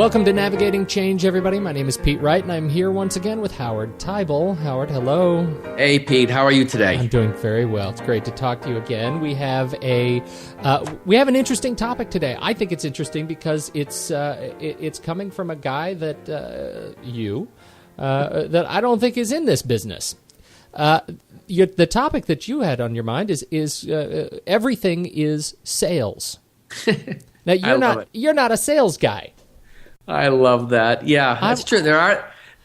Welcome to Navigating Change, everybody. My name is Pete Wright, and I'm here once again with Howard Teibel. Howard, hello. Hey, Pete. How are you today? I'm doing very well. It's great to talk to you again. We have an interesting topic today. I think it's interesting because it's coming from a guy that that I don't think is in this business. The topic that you had on your mind is everything is sales. Now you're not a sales guy. I love that. Yeah, that's true.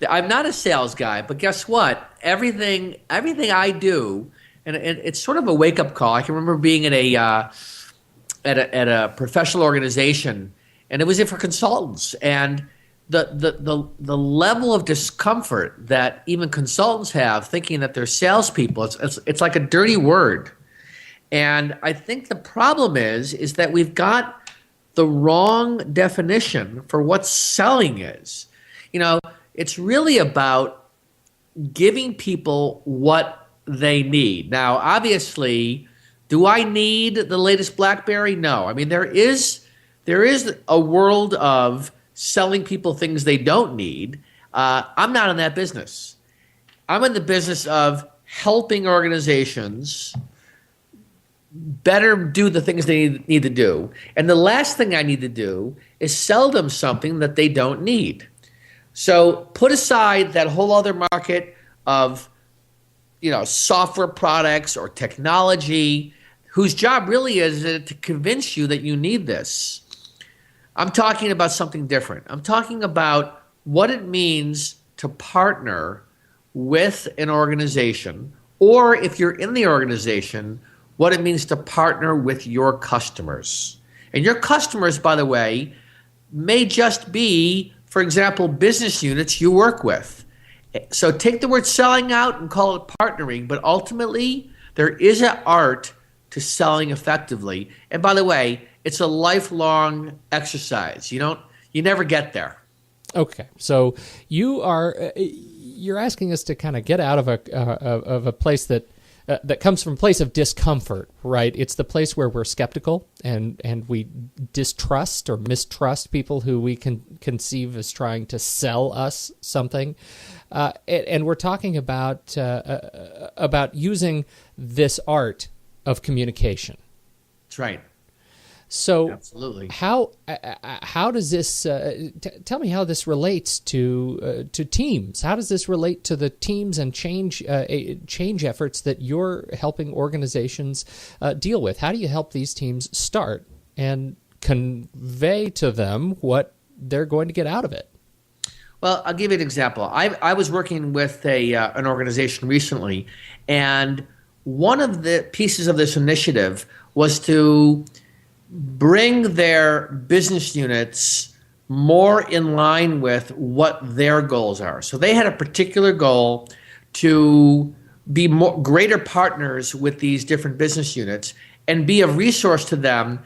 I'm not a sales guy, but guess what? Everything I do, and it's sort of a wake up call. I can remember being at a professional organization, and it was for consultants, and the level of discomfort that even consultants have thinking that they're salespeople, it's like a dirty word. And I think the problem is that we've got the wrong definition for what selling is. You know, it's really about giving people what they need. Now, obviously, do I need the latest BlackBerry? No. I mean, there is a world of selling people things they don't need. I'm not in that business. I'm in the business of helping organizations better do the things they need to do. And the last thing I need to do is sell them something that they don't need. So put aside that whole other market of, software products or technology, whose job really is to convince you that you need this. I'm talking about something different. I'm talking about what it means to partner with an organization, or if you're in the organization, what it means to partner with your customers. And your customers, by the way, may just be, for example, business units you work with. So take the word selling out and call it partnering, but ultimately there is an art to selling effectively. And by the way, it's a lifelong exercise. You never get there. Okay, so you're asking us to kind of get out of a place that comes from a place of discomfort, right? It's the place where we're skeptical and we distrust or mistrust people who we can conceive as trying to sell us something. And we're talking about using this art of communication. That's right. So, absolutely. How does this? Tell me how this relates to teams. How does this relate to the teams and change efforts that you're helping organizations deal with? How do you help these teams start and convey to them what they're going to get out of it? Well, I'll give you an example. I was working with an organization recently, and one of the pieces of this initiative was to bring their business units more in line with what their goals are. So they had a particular goal to be greater partners with these different business units and be a resource to them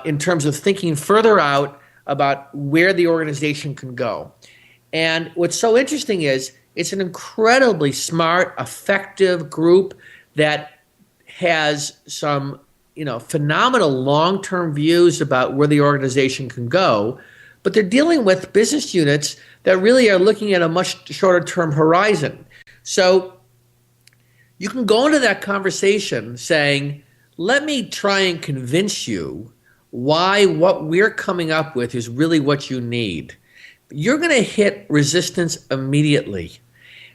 in terms of thinking further out about where the organization can go. And what's so interesting is it's an incredibly smart, effective group that has some phenomenal long-term views about where the organization can go, but they're dealing with business units that really are looking at a much shorter-term horizon. So you can go into that conversation saying, let me try and convince you why what we're coming up with is really what you need. You're going to hit resistance immediately.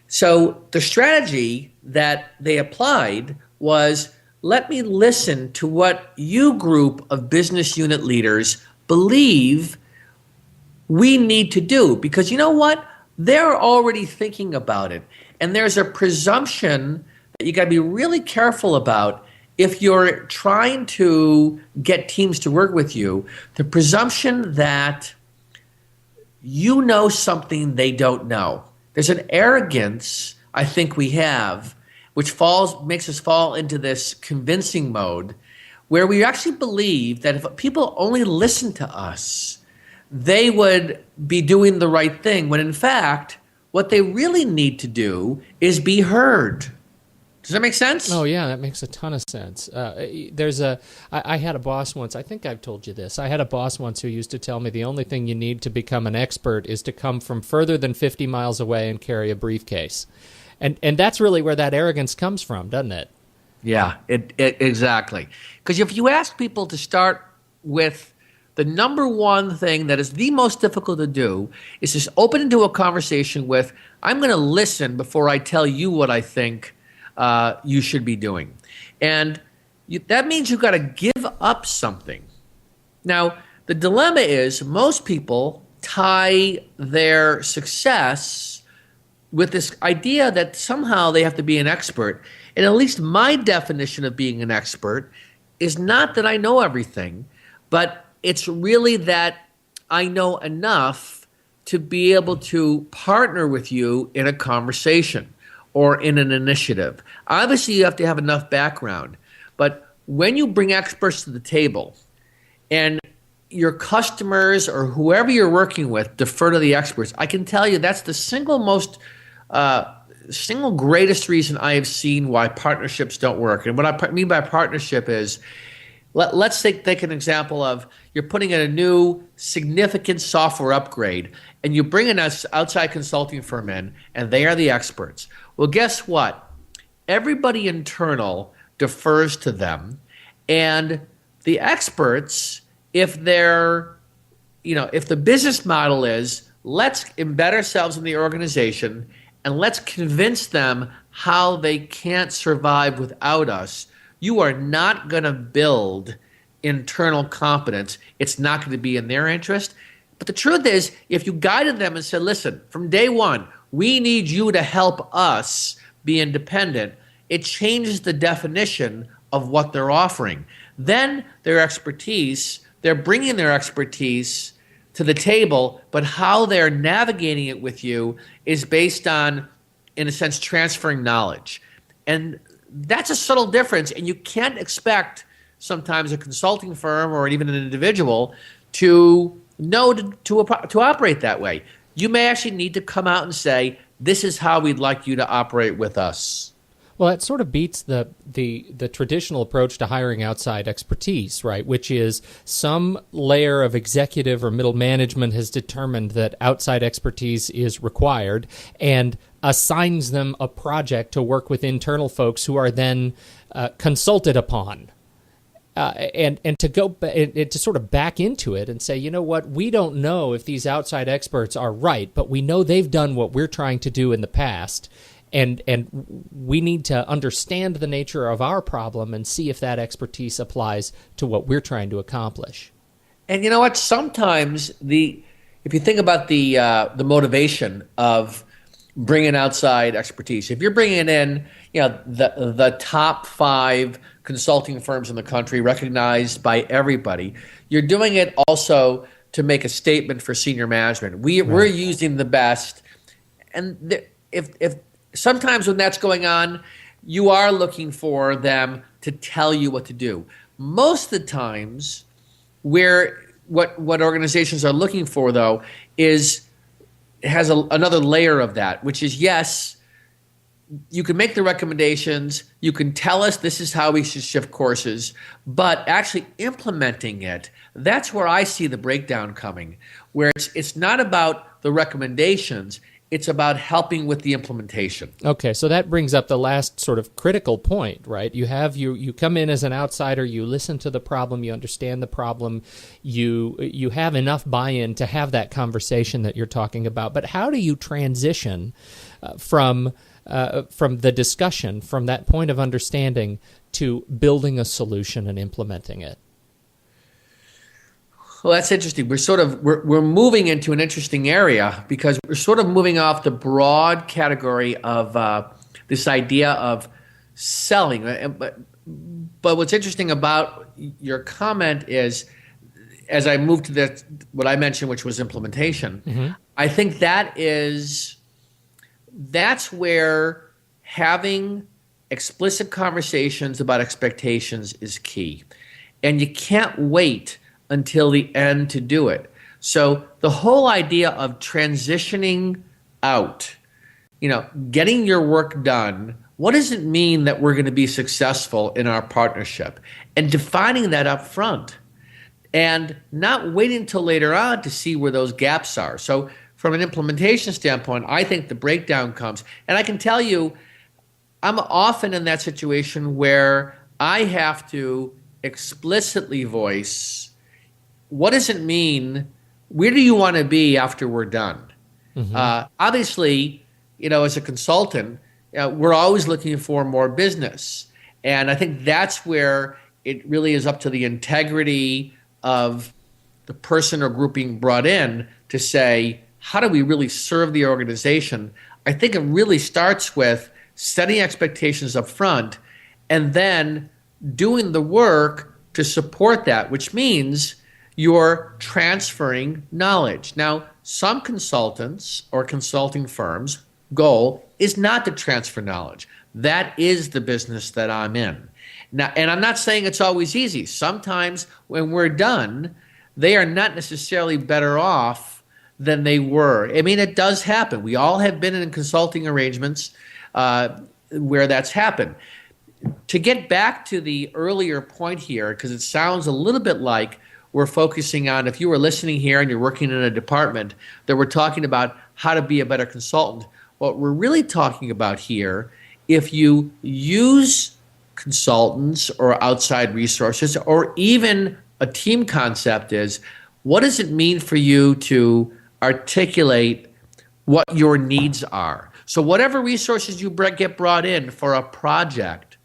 So the strategy that they applied was, let me listen to what you group of business unit leaders believe we need to do. Because you know what? They're already thinking about it. And there's a presumption that you got to be really careful about if you're trying to get teams to work with you. The presumption that you know something they don't know. There's an arrogance I think we have, which makes us fall into this convincing mode where we actually believe that if people only listen to us, they would be doing the right thing, when in fact, what they really need to do is be heard. Does that make sense? Oh, yeah, that makes a ton of sense. I had a boss once, I think I've told you this. I had a boss once who used to tell me the only thing you need to become an expert is to come from further than 50 miles away and carry a briefcase. And that's really where that arrogance comes from, doesn't it? Yeah, exactly. Because if you ask people to start with the number one thing that is the most difficult to do is just open into a conversation with, I'm going to listen before I tell you what I think you should be doing. And that means you've got to give up something. Now, the dilemma is most people tie their success with this idea that somehow they have to be an expert. And at least my definition of being an expert is not that I know everything, but it's really that I know enough to be able to partner with you in a conversation or in an initiative. Obviously, you have to have enough background. But when you bring experts to the table and your customers or whoever you're working with defer to the experts, I can tell you that's the single greatest reason I have seen why partnerships don't work. And what I mean by partnership is, let's take an example of you're putting in a new significant software upgrade and you bring an outside consulting firm in and they are the experts. Well, guess what? Everybody internal defers to them, and the experts, if the business model is let's embed ourselves in the organization and let's convince them how they can't survive without us, you are not going to build internal competence. It's not going to be in their interest. But the truth is, if you guided them and said, listen, from day one, we need you to help us be independent, it changes the definition of what they're offering. Then they're bringing their expertise to the table, but how they're navigating it with you is based on, in a sense, transferring knowledge. And that's a subtle difference, and you can't expect sometimes a consulting firm or even an individual to know to operate that way. You may actually need to come out and say, this is how we'd like you to operate with us. Well, that sort of beats the traditional approach to hiring outside expertise, right? Which is some layer of executive or middle management has determined that outside expertise is required and assigns them a project to work with internal folks who are then consulted upon. And to sort of back into it and say, you know what, we don't know if these outside experts are right, but we know they've done what we're trying to do in the past, and we need to understand the nature of our problem and see if that expertise applies to what we're trying to accomplish. And you know what? Sometimes if you think about the motivation of bringing outside expertise, if you're bringing in the top 5 consulting firms in the country recognized by everybody, you're doing it also to make a statement for senior management. We're using the best, and if sometimes when that's going on, you are looking for them to tell you what to do. Most of the times, what organizations are looking for though has another layer of that, which is, yes, you can make the recommendations, you can tell us this is how we should shift courses, but actually implementing it, that's where I see the breakdown coming, where it's not about the recommendations, it's about helping with the implementation. Okay, so that brings up the last sort of critical point, right? You come in as an outsider, you listen to the problem, you understand the problem, you have enough buy-in to have that conversation that you're talking about. But how do you transition from the discussion, from that point of understanding, to building a solution and implementing it? Well, that's interesting. We're moving into an interesting area because we're sort of moving off the broad category of this idea of selling. But what's interesting about your comment is, as I move to what I mentioned, which was implementation, mm-hmm. I think that's where having explicit conversations about expectations is key. And you can't wait until the end to do it. So the whole idea of transitioning out, getting your work done what does it mean that we're going to be successful in our partnership? And defining that up front and not waiting until later on to see where those gaps are. So from an implementation standpoint, I think the breakdown comes. And I can tell you, I'm often in that situation where I have to explicitly voice, what does it mean? Where do you want to be after we're done? Obviously, as a consultant, we're always looking for more business. And I think that's where it really is up to the integrity of the person or group being brought in to say, how do we really serve the organization? I think it really starts with setting expectations up front and then doing the work to support that, which means you're transferring knowledge. Now, some consultants or consulting firms' goal is not to transfer knowledge. That is the business that I'm in. Now, and I'm not saying it's always easy. Sometimes when we're done, they are not necessarily better off than they were. I mean, it does happen. We all have been in consulting arrangements where that's happened. To get back to the earlier point here, because it sounds a little bit like we're focusing on, if you were listening here and you're working in a department, that we're talking about how to be a better consultant. What we're really talking about here, if you use consultants or outside resources or even a team concept, is what does it mean for you to articulate what your needs are? So whatever resources you get brought in for a project,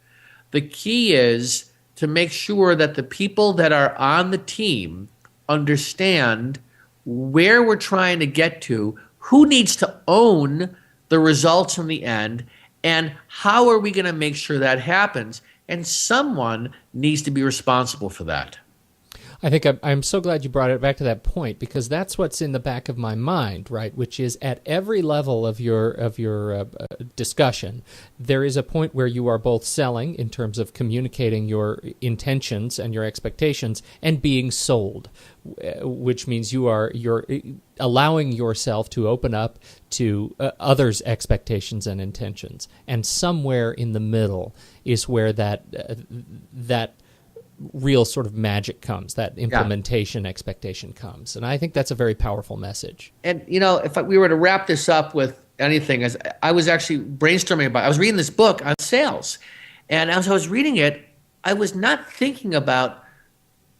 the key is to make sure that the people that are on the team understand where we're trying to get to, who needs to own the results in the end, and how are we going to make sure that happens? And someone needs to be responsible for that. I think I'm so glad you brought it back to that point, because that's what's in the back of my mind, right? Which is at every level of your discussion, there is a point where you are both selling in terms of communicating your intentions and your expectations and being sold, which means you're allowing yourself to open up to others' expectations and intentions. And somewhere in the middle is where that real sort of magic comes, that implementation expectation comes. And I think that's a very powerful message. And, if we were to wrap this up with anything, as I was actually brainstorming I was reading this book on sales. And as I was reading it, I was not thinking about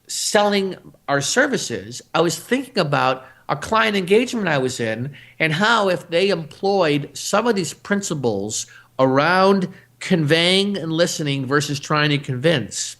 selling our services. I was thinking about a client engagement I was in and how if they employed some of these principles around conveying and listening versus trying to convince,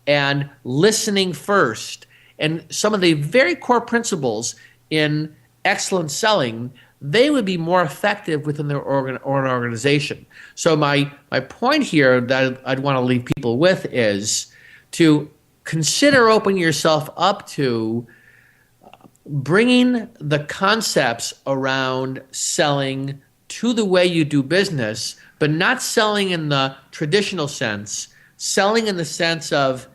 and listening first, and some of the very core principles in excellent selling, they would be more effective within their organization. So my point here that I'd want to leave people with is to consider opening yourself up to bringing the concepts around selling to the way you do business, but not selling in the traditional sense, selling in the sense of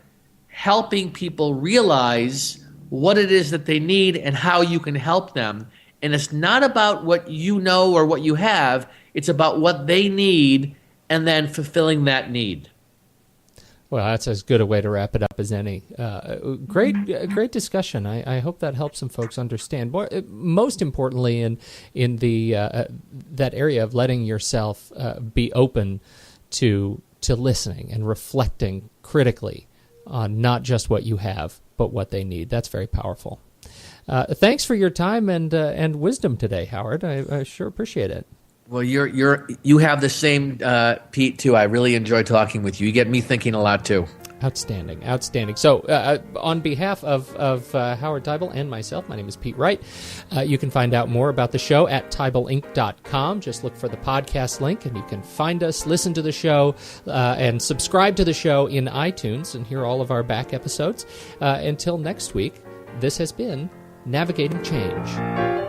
helping people realize what it is that they need and how you can help them. And it's not about what you know or what you have. It's about what they need and then fulfilling that need. Well, that's as good a way to wrap it up as any. Great discussion. I hope that helps some folks understand. Most importantly, in the that area of letting yourself be open to listening and reflecting critically on not just what you have, but what they need. That's very powerful. Thanks for your time and wisdom today, Howard. I sure appreciate it. Well, you have the same, Pete, too. I really enjoy talking with you. You get me thinking a lot, too. Outstanding. So on behalf of Howard Teibel and myself, my name is Pete Wright. You can find out more about the show at teibelinc.com. Just look for the podcast link, and you can find us, listen to the show, and subscribe to the show in iTunes and hear all of our back episodes. Until next week, this has been Navigating Change.